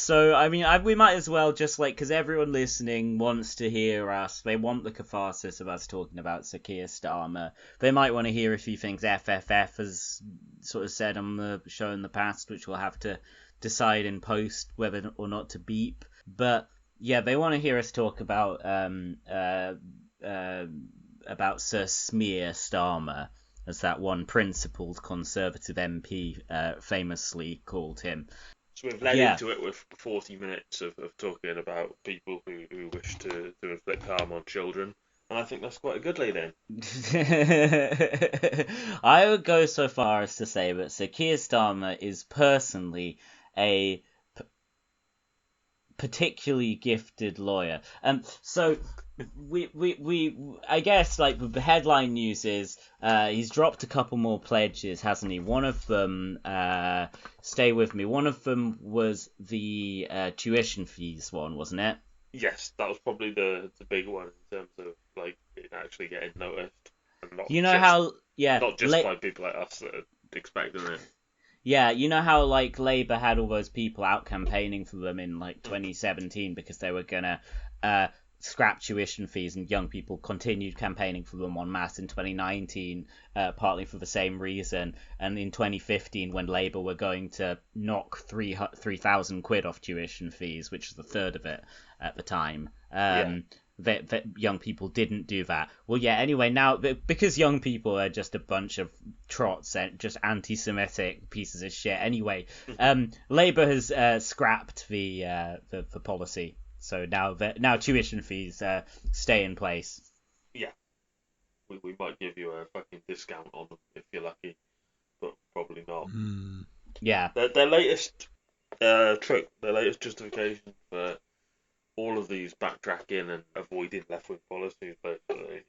So, I mean, we might as well just, like, because everyone listening wants to hear us. They want the catharsis of us talking about Sir Keir Starmer. They might want to hear a few things FFF has sort of said on the show in the past, which we'll have to decide in post whether or not to beep. But, yeah, they want to hear us talk about Sir Smear Starmer, as that one principled Conservative MP famously called him. So we've led into it with 40 minutes of talking about people who wish to inflict harm on children, and I think that's quite a good lead-in. I would go so far as to say that Sir Keir Starmer is personally a particularly gifted lawyer. So we I guess, like, the headline news is he's dropped a couple more pledges, hasn't he? One of them, stay with me, one of them was the tuition fees one, wasn't it? Yes, that was probably the big one in terms of, like, it actually getting noticed, and not not just by people like us that are expecting it. Yeah, you know how, like, Labour had all those people out campaigning for them in, like, 2017 because they were gonna scrap tuition fees, and young people continued campaigning for them en masse in 2019, partly for the same reason. And in 2015, when Labour were going to knock 3,000 quid off tuition fees, which was a third of it at the time, that young people didn't do that. Well, yeah, anyway, now, because young people are just a bunch of trots and just anti-Semitic pieces of shit, anyway, Labour has scrapped the policy. So now tuition fees stay in place. Yeah. We might give you a fucking discount on them if you're lucky, but probably not. Yeah. Their latest trick, their latest justification for all of these backtracking and avoiding left-wing policies, basically,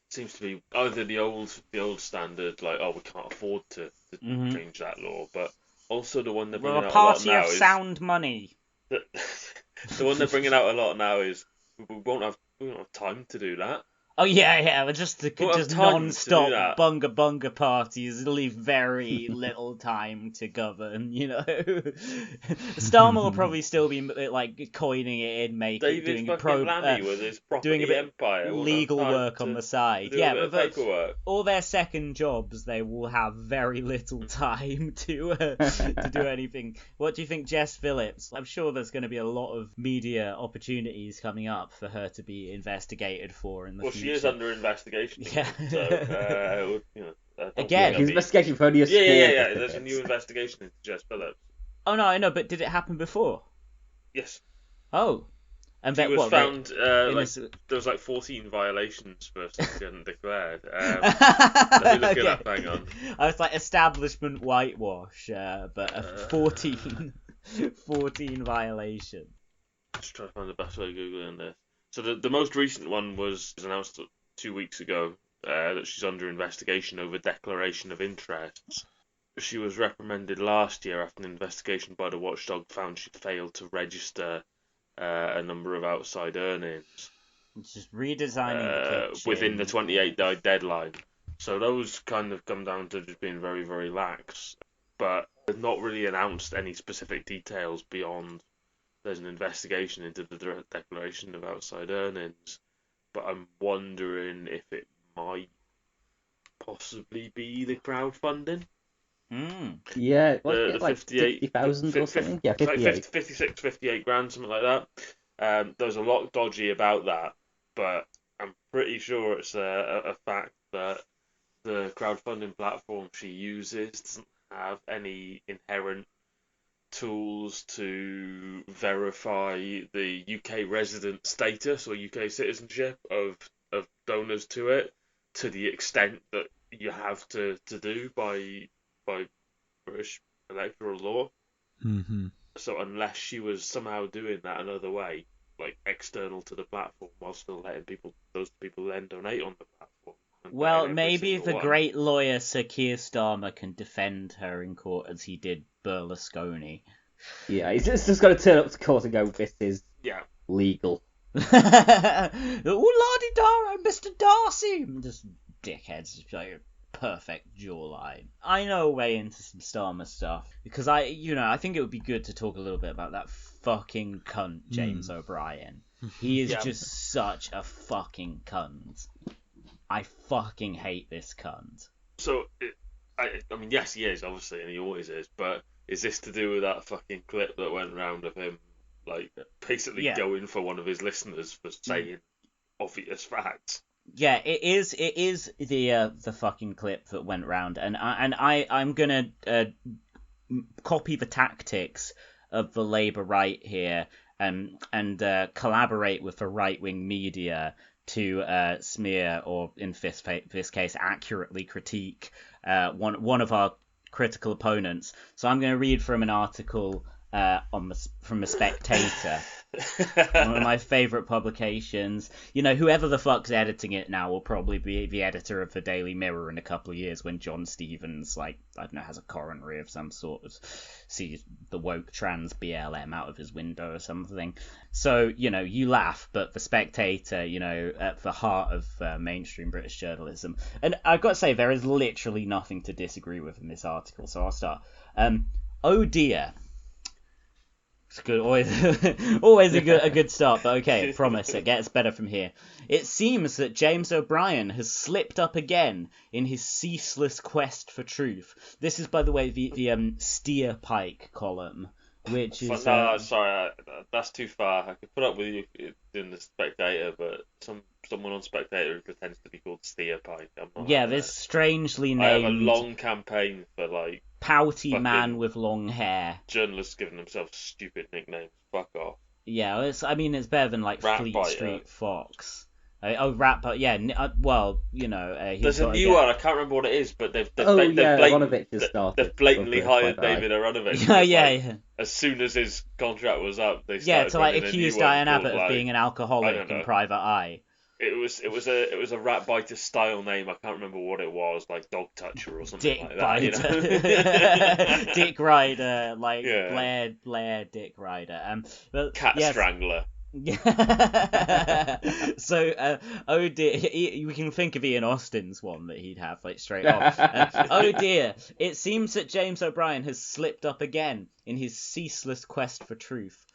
seems to be either the old standard, like, oh, we can't afford to change that law, but also the one they're bringing out a lot now is... We're a party of sound money. The one they're bringing out a lot now is we won't have time to do that. Oh yeah, we're just non-stop bunga parties leave very little time to govern, you know. Starmer will probably still be, like, coining it in, doing with his property a bit empire, legal work on the side. Yeah, but paperwork. All their second jobs, they will have very little time to do anything. What do you think, Jess Phillips? I'm sure there's going to be a lot of media opportunities coming up for her to be investigated for in the future. She is under investigation. Yeah. So, again, she's investigating for only a yeah. There's a new investigation into Jess Phillips. Oh no, I know, but did it happen before? Yes. Oh. And she was found. There was like 14 violations for stuff she hadn't declared. Let me look it up. Hang on. I was like establishment whitewash, but a 14 violation. Just trying to find the best way of googling this. So the most recent one was announced 2 weeks ago, that she's under investigation over declaration of interests. She was reprimanded last year after an investigation by the watchdog found she'd failed to register a number of outside earnings. Just redesigning the kitchen. Within the 28-day deadline. So those kind of come down to just being very, very lax. But they've not really announced any specific details beyond there's an investigation into the declaration of outside earnings. But I'm wondering if it might possibly be the crowdfunding. Yeah, the like 50,000 or something? Yeah, 58. 56, 58 grand, something like that. There's a lot dodgy about that, but I'm pretty sure it's a fact that the crowdfunding platform she uses doesn't have any inherent tools to verify the UK resident status or UK citizenship of donors to it, to the extent that you have to do by British electoral law. Mm-hmm. So unless she was somehow doing that another way, like external to the platform, while still letting those people then donate on the platform. Well, maybe the great lawyer Sir Keir Starmer can defend her in court as he did Berlusconi. Yeah, he's just got to turn up to court and go, this is legal. Oh, la-di-da, I'm Mr. Darcy! Just dickheads. Like, perfect jawline. I know way into some Starmer stuff because I think it would be good to talk a little bit about that fucking cunt James O'Brien. He is just such a fucking cunt. I fucking hate this cunt. So, I mean, yes, he is, obviously, and he always is, but is this to do with that fucking clip that went round of him, like, basically going for one of his listeners for saying obvious facts? Yeah, it is the fucking clip that went round, and I'm gonna copy the tactics of the Labour right here, and collaborate with the right-wing media to smear, or in this case accurately critique one of our critical opponents. So I'm going to read from an article from The Spectator, one of my favourite publications. Whoever the fuck's editing it now will probably be the editor of the Daily Mirror in a couple of years when John Stevens, has a coronary of some sort, sees the woke trans BLM out of his window or something. So, you laugh, but The Spectator, at the heart of mainstream British journalism. And I've got to say, there is literally nothing to disagree with in this article, so I'll start. Oh dear. It's good, always a good start, but okay, promise, it gets better from here. It seems that James O'Brien has slipped up again in his ceaseless quest for truth. This is, by the way, the Steer Pike column, which is... No, sorry, that's too far. I could put up with you in The Spectator, but someone on Spectator who pretends to be called Steer Pike. This strangely named... I have a long campaign for, pouty man with long hair. Journalists giving themselves stupid nicknames. Fuck off. Yeah, it's better than Rat Fleet biter. Street Fox. Rat biter. Yeah, there's a new one. I can't remember what it is, but they've blatantly hired David Aronovich. Yeah. As soon as his contract was up, they started to accuse Diane Abbott of being an alcoholic in Private Eye. It was a rat biter style name. I can't remember what it was, like Dog Toucher or something Dick like that. Dick Rider, Blair Dick Rider. Cat Strangler. So, oh dear, we can think of Ian Austin's one that he'd have straight off. Oh dear, it seems that James O'Brien has slipped up again in his ceaseless quest for truth.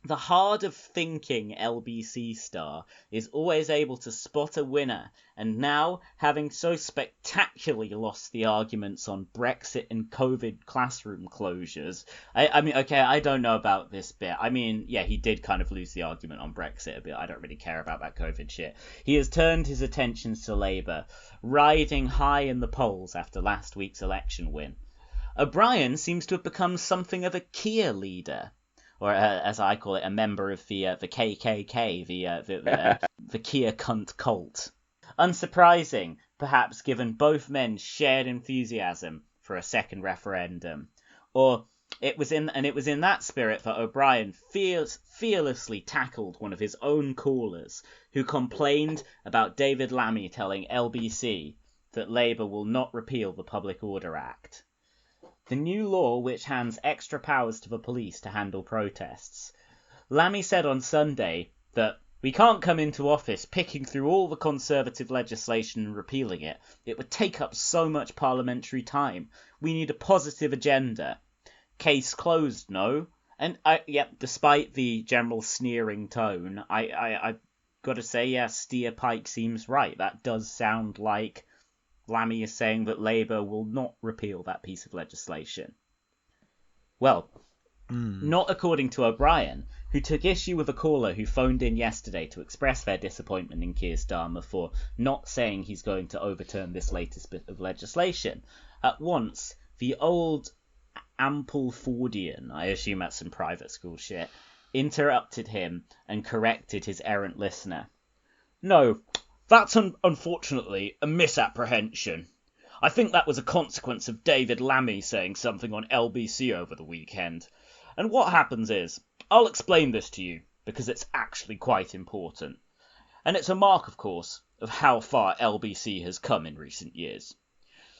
The hard-of-thinking LBC star is always able to spot a winner, and now, having so spectacularly lost the arguments on Brexit and COVID classroom closures... I don't know about this bit. He did kind of lose the argument on Brexit a bit. I don't really care about that COVID shit. He has turned his attentions to Labour, riding high in the polls after last week's election win. O'Brien seems to have become something of a Keir leader. Or, as I call it, a member of the KKK, the Keir cunt cult. Unsurprising, perhaps, given both men's shared enthusiasm for a second referendum. Or it was in that spirit that O'Brien fearlessly tackled one of his own callers, who complained about David Lammy telling LBC that Labour will not repeal the Public Order Act. The new law which hands extra powers to the police to handle protests. Lammy said on Sunday that we can't come into office picking through all the Conservative legislation and repealing it. It would take up so much parliamentary time. We need a positive agenda. Case closed, no? And despite the general sneering tone, I've got to say, Steer Pike seems right. That does sound like Lammy is saying that Labour will not repeal that piece of legislation. Well, not according to O'Brien, who took issue with a caller who phoned in yesterday to express their disappointment in Keir Starmer for not saying he's going to overturn this latest bit of legislation. At once, the old Amplefordian, I assume that's some private school shit, interrupted him and corrected his errant listener. No, that's unfortunately a misapprehension. I think that was a consequence of David Lammy saying something on LBC over the weekend. And what happens is, I'll explain this to you, because it's actually quite important. And it's a mark, of course, of how far LBC has come in recent years.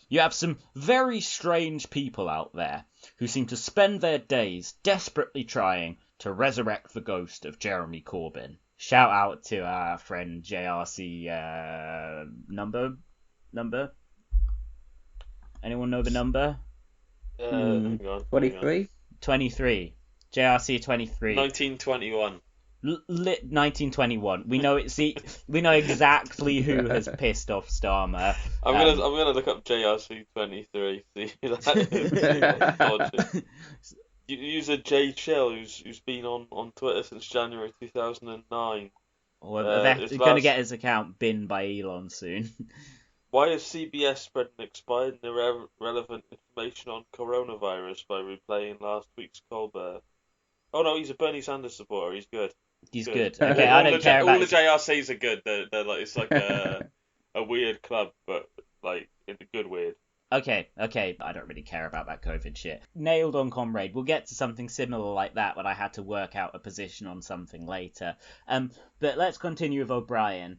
You have some very strange people out there who seem to spend their days desperately trying to resurrect the ghost of Jeremy Corbyn. Shout out to our friend JRC number. Anyone know the number? Hang on. 23? 23. JRC 23. 1921. 1921. We know we know exactly who has pissed off Starmer. I'm gonna look up JRC 23. See that. User J Chill, who's been on Twitter since January 2009. Or they're going to get his account binned by Elon soon. Why is CBS spreading expired and irrelevant information on coronavirus by replaying last week's Colbert? Oh no, he's a Bernie Sanders supporter. He's good. He's good. Okay, I don't care about... All the JRCs are good. They're like, it's like a weird club, but like in a good weird. Okay, I don't really care about that COVID shit. Nailed on, comrade. We'll get to something similar like that when I had to work out a position on something later. But let's continue with O'Brien.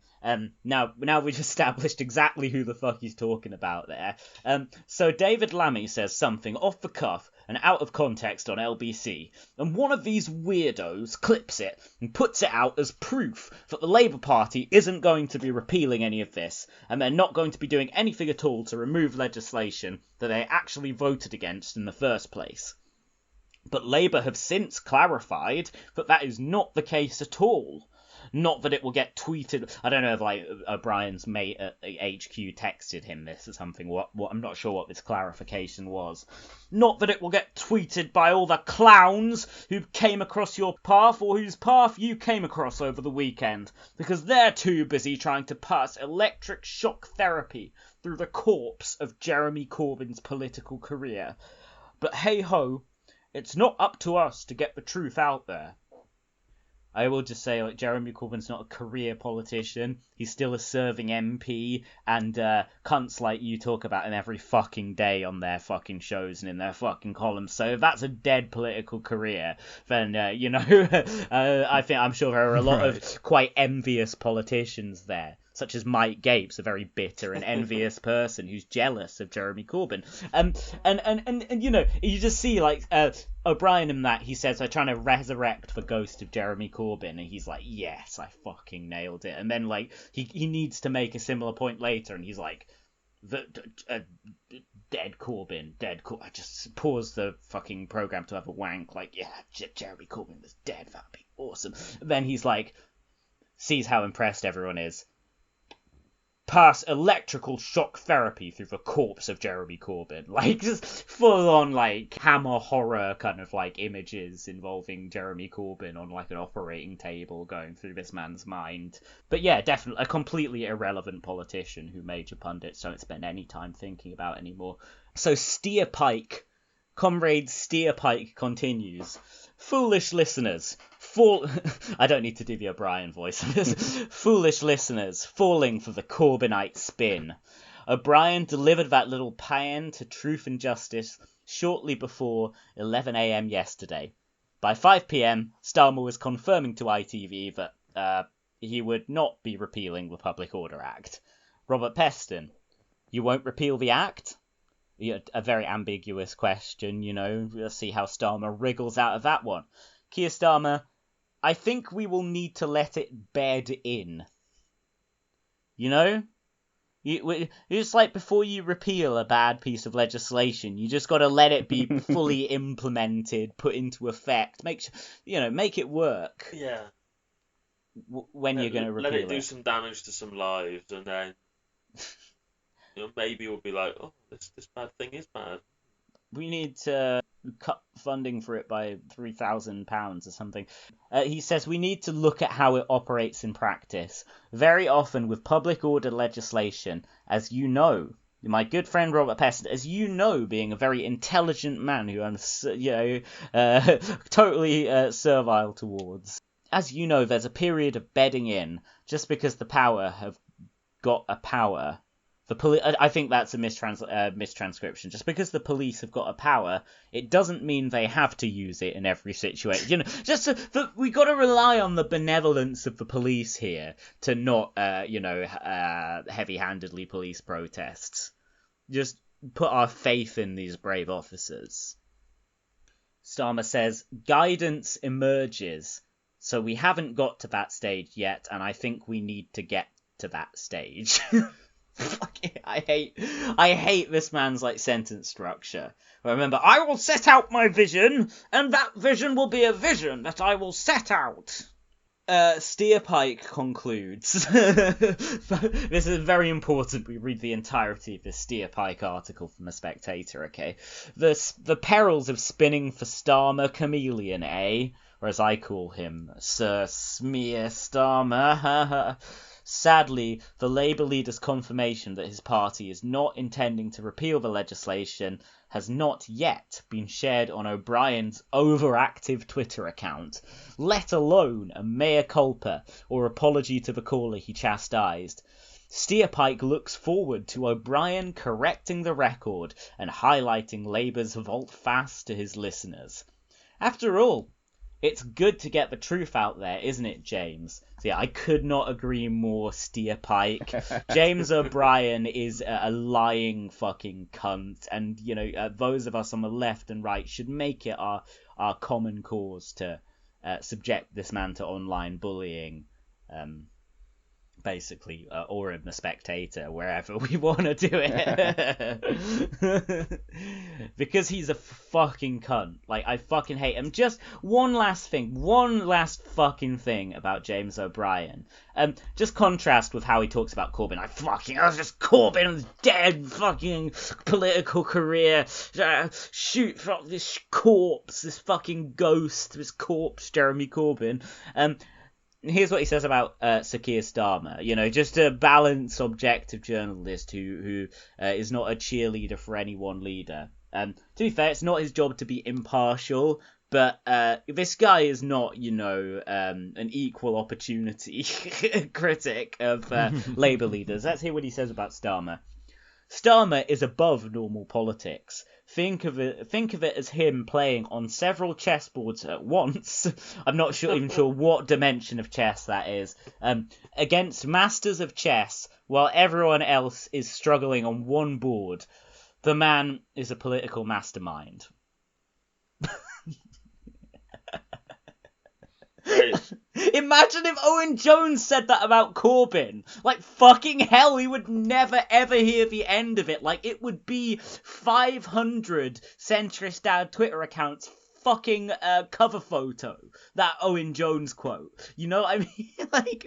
Now we've established exactly who the fuck he's talking about there. So David Lammy says something off the cuff and out of context on LBC, and one of these weirdos clips it and puts it out as proof that the Labour Party isn't going to be repealing any of this, and they're not going to be doing anything at all to remove legislation that they actually voted against in the first place. But Labour have since clarified that that is not the case at all. Not that it will get tweeted. I don't know if like O'Brien's mate at the HQ texted him this or something. What I'm not sure what this clarification was. Not that it will get tweeted by all the clowns who came across your path or whose path you came across over the weekend, because they're too busy trying to pass electric shock therapy through the corpse of Jeremy Corbyn's political career. But hey ho, it's not up to us to get the truth out there. I will just say, like, Jeremy Corbyn's not a career politician. He's still a serving MP, and cunts like you talk about him every fucking day on their fucking shows and in their fucking columns. So if that's a dead political career, then, I'm sure there are a lot of quite envious politicians there, such as Mike Gapes, a very bitter and envious person who's jealous of Jeremy Corbyn. And you just see, like, O'Brien in that, he says, they're trying to resurrect the ghost of Jeremy Corbyn, and he's like, yes, I fucking nailed it. And then, like, he needs to make a similar point later, and he's like, dead Corbyn. I just paused the fucking program to have a wank, like, yeah, Jeremy Corbyn was dead, that'd be awesome. Then he's like, sees how impressed everyone is, pass electrical shock therapy through the corpse of Jeremy Corbyn. Like, just full on, like, Hammer horror kind of, like, images involving Jeremy Corbyn on, like, an operating table going through this man's mind. But yeah, definitely a completely irrelevant politician who major pundits don't spend any time thinking about anymore. So Comrade Steerpike continues. Foolish listeners, I don't need to do the O'Brien voice. Foolish listeners, falling for the Corbynite spin. O'Brien delivered that little paean to Truth and Justice shortly before 11 a.m. yesterday. By 5 p.m, Starmer was confirming to ITV that he would not be repealing the Public Order Act. Robert Peston, you won't repeal the Act? A very ambiguous question, We'll see how Starmer wriggles out of that one. Keir Starmer, I think we will need to let it bed in. It's like before you repeal a bad piece of legislation, you just got to let it be fully implemented, put into effect, make it work. Yeah. When you're going to repeal it. Let it do some damage to some lives, and then maybe we'll be like, oh, this bad thing is bad. We need to cut funding for it by £3,000 or something. He says we need to look at how it operates in practice. Very often with public order legislation, as you know, my good friend Robert Peston, as you know, being a very intelligent man who I'm, totally servile towards. As you know, there's a period of bedding in just because the power have got a power. I think that's a mistranscription. Just because the police have got a power, it doesn't mean they have to use it in every situation. We got to rely on the benevolence of the police here to not, heavy-handedly police protests. Just put our faith in these brave officers. Starmer says, guidance emerges. So we haven't got to that stage yet, and I think we need to get to that stage. I hate this man's like sentence structure. Remember, I will set out my vision, and that vision will be a vision that I will set out. Steerpike concludes. This is very important. We read the entirety of this Steerpike article from The Spectator, okay? The perils of spinning for Starmer Chameleon, eh? Or as I call him, Sir Smear Starmer. Sadly, the Labour leader's confirmation that his party is not intending to repeal the legislation has not yet been shared on O'Brien's overactive Twitter account, let alone a mea culpa or apology to the caller he chastised. Steerpike looks forward to O'Brien correcting the record and highlighting Labour's volte-face to his listeners. After all, it's good to get the truth out there, isn't it, James? So yeah, I could not agree more, Steerpike. James O'Brien is a lying fucking cunt, and, you know, those of us on the left and right should make it our common cause to subject this man to online bullying, basically, or in The Spectator, wherever we want to do it. Because he's a fucking cunt. Like, I fucking hate him. Just one last fucking thing about James O'Brien. Just contrast with how he talks about Corbyn. Just Corbyn's dead fucking political career. Shoot for this corpse, this fucking ghost, this corpse, Jeremy Corbyn. Here's what he says about Sir Keir Starmer. You know, just a balanced, objective journalist who is not a cheerleader for any one leader. To be fair, it's not his job to be impartial, but this guy is not, you know, an equal opportunity critic of Labour leaders. Let's hear what he says about Starmer. Starmer is above normal politics. Think of it as him playing on several chessboards at once. I'm not even sure what dimension of chess that is. Against masters of chess, while everyone else is struggling on one board. The man is a political mastermind. Imagine if Owen Jones said that about Corbyn. Like, fucking hell, he would never ever hear the end of it. Like, it would be 500 centrist dad Twitter accounts fucking cover photo, that Owen Jones quote. You know what I mean? Like,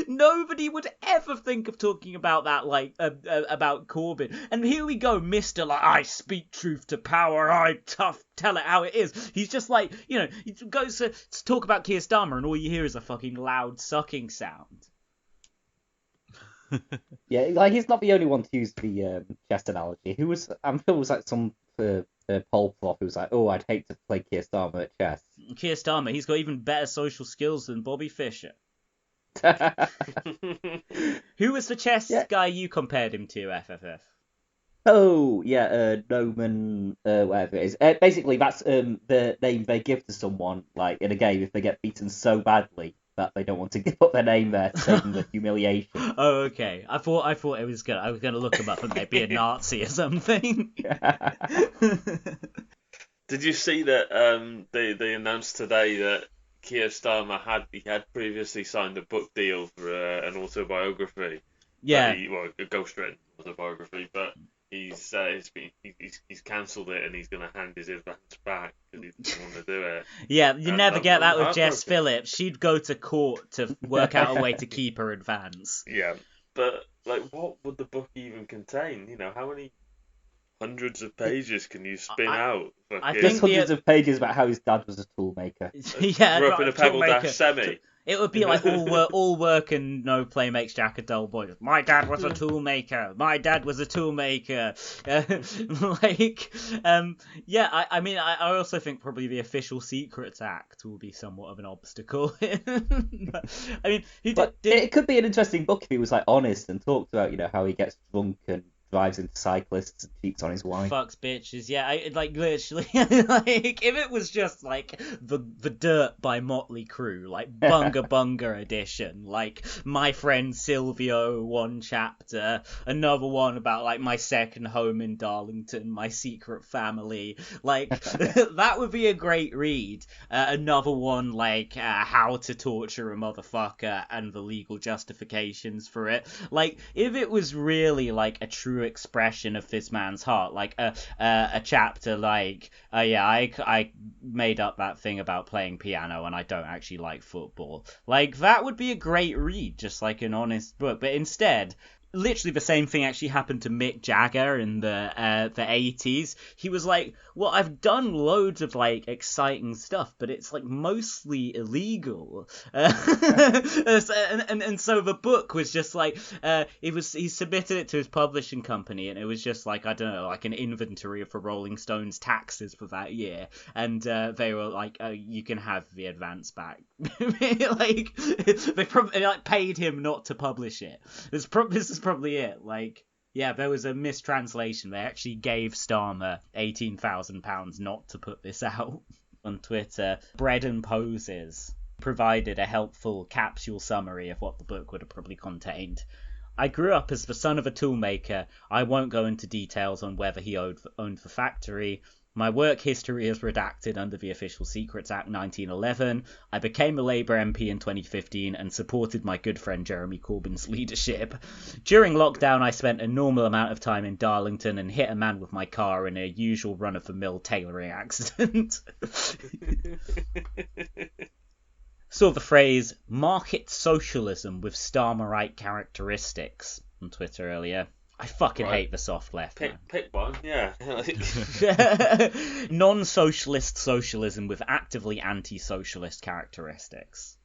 nobody would ever think of talking about that, like, about Corbyn. And here we go, Mr. like, I speak truth to power, I tough, tell it how it is. He's just like, you know, he goes to talk about Keir Starmer and all you hear is a fucking loud sucking sound. Yeah, like, he's not the only one to use the chess analogy. I'm sure it was like some poll prof who was like, oh, I'd hate to play Keir Starmer at chess. Keir Starmer, he's got even better social skills than Bobby Fischer. Who was the chess guy you compared him to, FFF? Oh, yeah, Noman, whatever it is. Basically, that's the name they give to someone, like, in a game if they get beaten so badly that they don't want to give up their name there to save them the humiliation. Oh, okay. I thought I was gonna look him up and they'd be a Nazi or something. Did you see that they announced today that Keir Starmer had previously signed a book deal for an autobiography? Yeah. A ghostwritten autobiography, but he's cancelled it and he's going to hand his advance back because he doesn't want to do it. Yeah, you never get that with Jess Phillips. She'd go to court to work out a way to keep her advance. Yeah, but like, what would the book even contain? You know, how many hundreds of pages can you spin out? I think hundreds of pages about how his dad was a toolmaker. Yeah, grew up in a pebble dash semi. It would be like all work and no play makes Jack a dull boy. My dad was a toolmaker. My dad was a toolmaker. I mean, I also think probably the Official Secrets Act will be somewhat of an obstacle. I mean, it could be an interesting book if he was like honest and talked about, you know, how he gets drunk and drives into cyclists and cheats on his wife. Fucks bitches, yeah. Like literally, like if it was just like the Dirt by Motley Crue, like Bunga Bunga edition, like My Friend Silvio, one chapter, another one about like my second home in Darlington, my secret family, like that would be a great read. Another one like How to Torture a Motherfucker and the legal justifications for it. Like if it was really like a true expression of this man's heart, like a chapter like I made up that thing about playing piano and I don't actually like football, like that would be a great read, just like an honest book. But instead, literally the same thing actually happened to Mick Jagger in the 80s. He was like, well, I've done loads of like exciting stuff, but it's like mostly illegal. And so the book was just like, he submitted it to his publishing company, and it was just like, I don't know, like an inventory of the Rolling Stones taxes for that year, and they were like, you can have the advance back. Like they probably like paid him not to publish it. This is probably it. Like, yeah, there was a mistranslation. They actually gave Starmer £18,000 not to put this out. On Twitter, Bread and Poses provided a helpful capsule summary of what the book would have probably contained. I grew up as the son of a toolmaker. I won't go into details on whether he owned the factory. My work history is redacted under the Official Secrets Act 1911. I became a Labour MP in 2015 and supported my good friend Jeremy Corbyn's leadership. During lockdown, I spent a normal amount of time in Darlington and hit a man with my car in a usual run-of-the-mill tailoring accident. Saw the phrase market socialism with Starmerite characteristics on Twitter earlier. I fucking hate the soft left. Pick one, yeah. Non-socialist socialism with actively anti-socialist characteristics.